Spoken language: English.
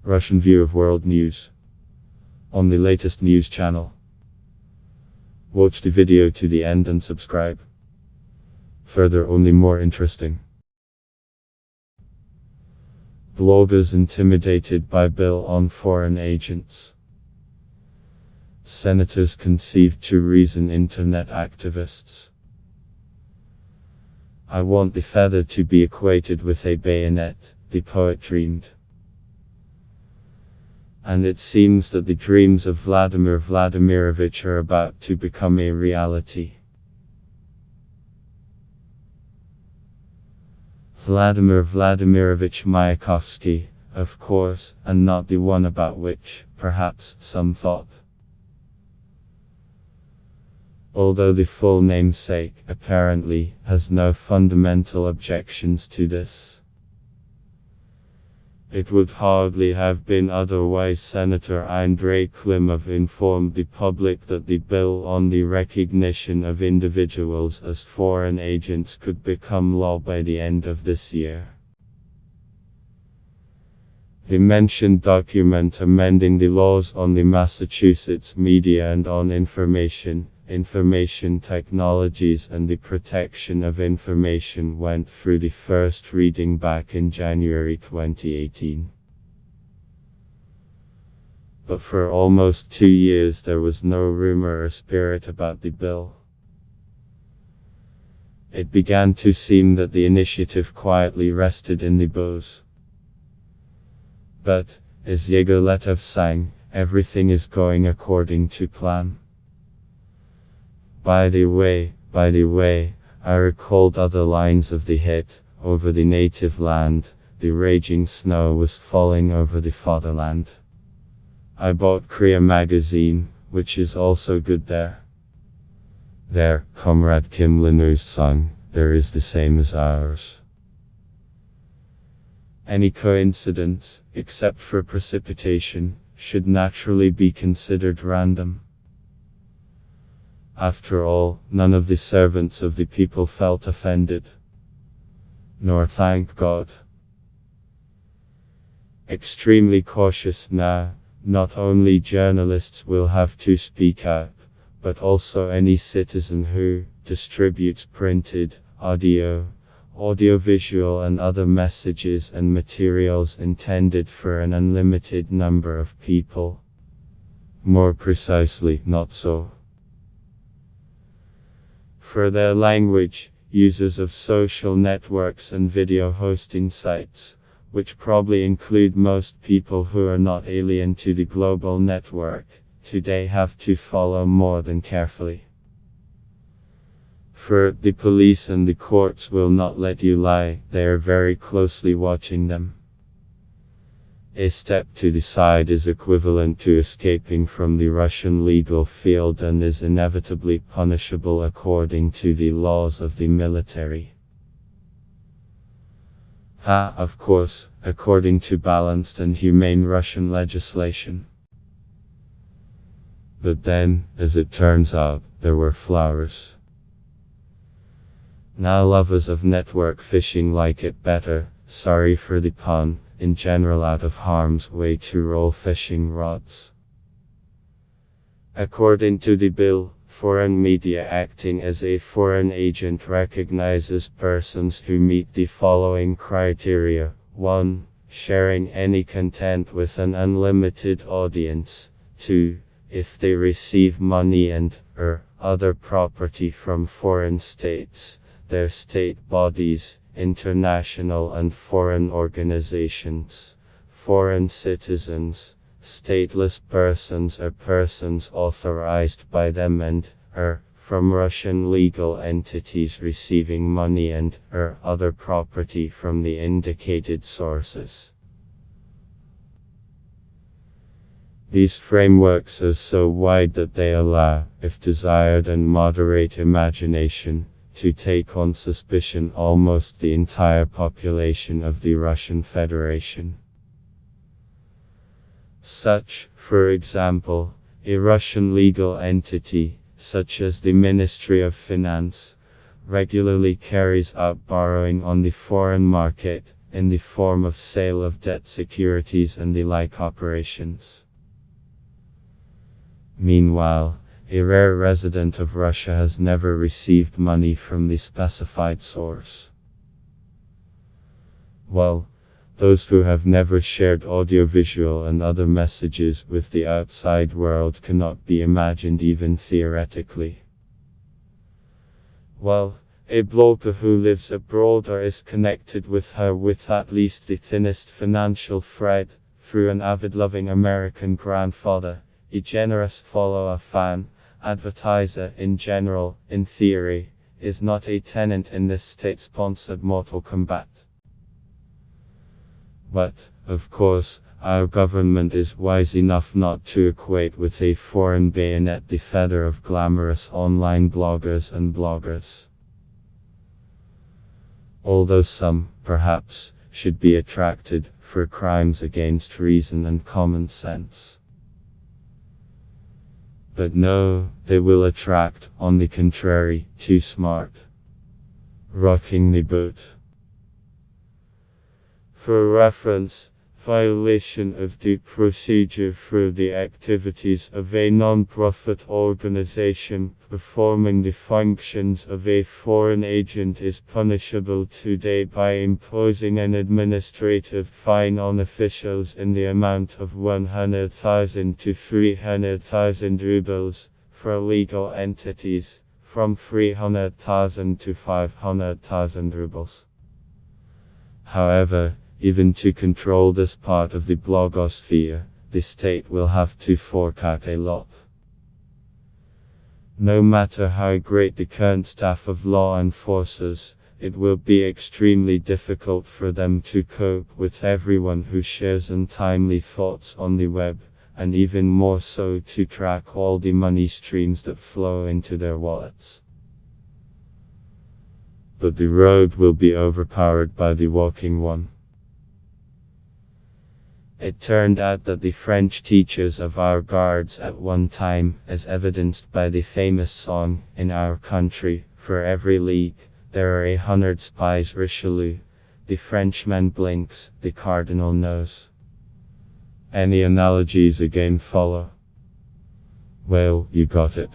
Russian view of world news on the latest news channel. Watch the video to the end and subscribe. Further, only more interesting. Bloggers intimidated by bill on foreign agents. Senators conceived to reason internet activists. I want the feather to be equated with a bayonet, the poet dreamed. And it seems that the dreams of Vladimir Vladimirovich are about to become a reality. Vladimir Vladimirovich Mayakovsky, of course, and not the one about which, perhaps, some thought. Although the full namesake, apparently, has no fundamental objections to this. It would hardly have been otherwise. Senator Andrei Klimov informed the public that the bill on the recognition of individuals as foreign agents could become law by the end of this year. The mentioned document amending the laws on the Massachusetts media and on information technologies and the protection of information went through the first reading back in January 2018. But for almost 2 years there was no rumor or spirit about the bill. It began to seem that the initiative quietly rested in the bows. But, as Yegor Letov sang, everything is going according to plan. By the way, I recalled other lines of the hit, over the native land, the raging snow was falling over the fatherland. I bought Korea magazine, which is also good there. There, Comrade Kim Linu's song, there is the same as ours. Any coincidence, except for precipitation, should naturally be considered random. After all, none of the servants of the people felt offended. Nor, thank God. Extremely cautious now, not only journalists will have to speak out, but also any citizen who distributes printed, audiovisual and other messages and materials intended for an unlimited number of people. More precisely, not so. For their language, users of social networks and video hosting sites, which probably include most people who are not alien to the global network, today have to follow more than carefully. For the police and the courts will not let you lie, they are very closely watching them. A step to the side is equivalent to escaping from the Russian legal field and is inevitably punishable according to the laws of the military. Of course, according to balanced and humane Russian legislation. But then, as it turns out, there were flowers. Now lovers of network fishing like it better, sorry for the pun, in general out of harm's way to roll fishing rods. According to the bill, foreign media acting as a foreign agent recognizes persons who meet the following criteria. 1. Sharing any content with an unlimited audience. 2. If they receive money and/or other property from foreign states, their state bodies, international and foreign organizations, foreign citizens, stateless persons or persons authorized by them and/or from Russian legal entities receiving money and/or other property from the indicated sources. These frameworks are so wide that they allow, if desired and moderate imagination, to take on suspicion almost the entire population of the Russian Federation. Such, for example, a Russian legal entity, such as the Ministry of Finance, regularly carries out borrowing on the foreign market, in the form of sale of debt securities and the like operations. Meanwhile, a rare resident of Russia has never received money from the specified source. Well, those who have never shared audiovisual and other messages with the outside world cannot be imagined even theoretically. Well, a blogger who lives abroad or is connected with her with at least the thinnest financial thread, through an avid loving American grandfather, a generous follower, fan, advertiser in general, in theory, is not a tenant in this state-sponsored Mortal Kombat. But, of course, our government is wise enough not to equate with a foreign bayonet the feather of glamorous online bloggers and bloggers. Although some, perhaps, should be attracted, for crimes against reason and common sense. But no, they will attract, on the contrary, too smart. Rocking the boat. For reference, violation of due procedure through the activities of a non-profit organization performing the functions of a foreign agent is punishable today by imposing an administrative fine on officials in the amount of 100,000 to 300,000 rubles, for legal entities, from 300,000 to 500,000 rubles. However, even to control this part of the blogosphere, the state will have to fork out a lot. No matter how great the current staff of law enforcers, it will be extremely difficult for them to cope with everyone who shares untimely thoughts on the web, and even more so to track all the money streams that flow into their wallets. But the road will be overpowered by the walking one. It turned out that the French teachers of our guards at one time, as evidenced by the famous song, "In our country, for every league, there are 100 spies." Richelieu, the Frenchman blinks, the cardinal knows. Any analogies again follow? Well, you got it.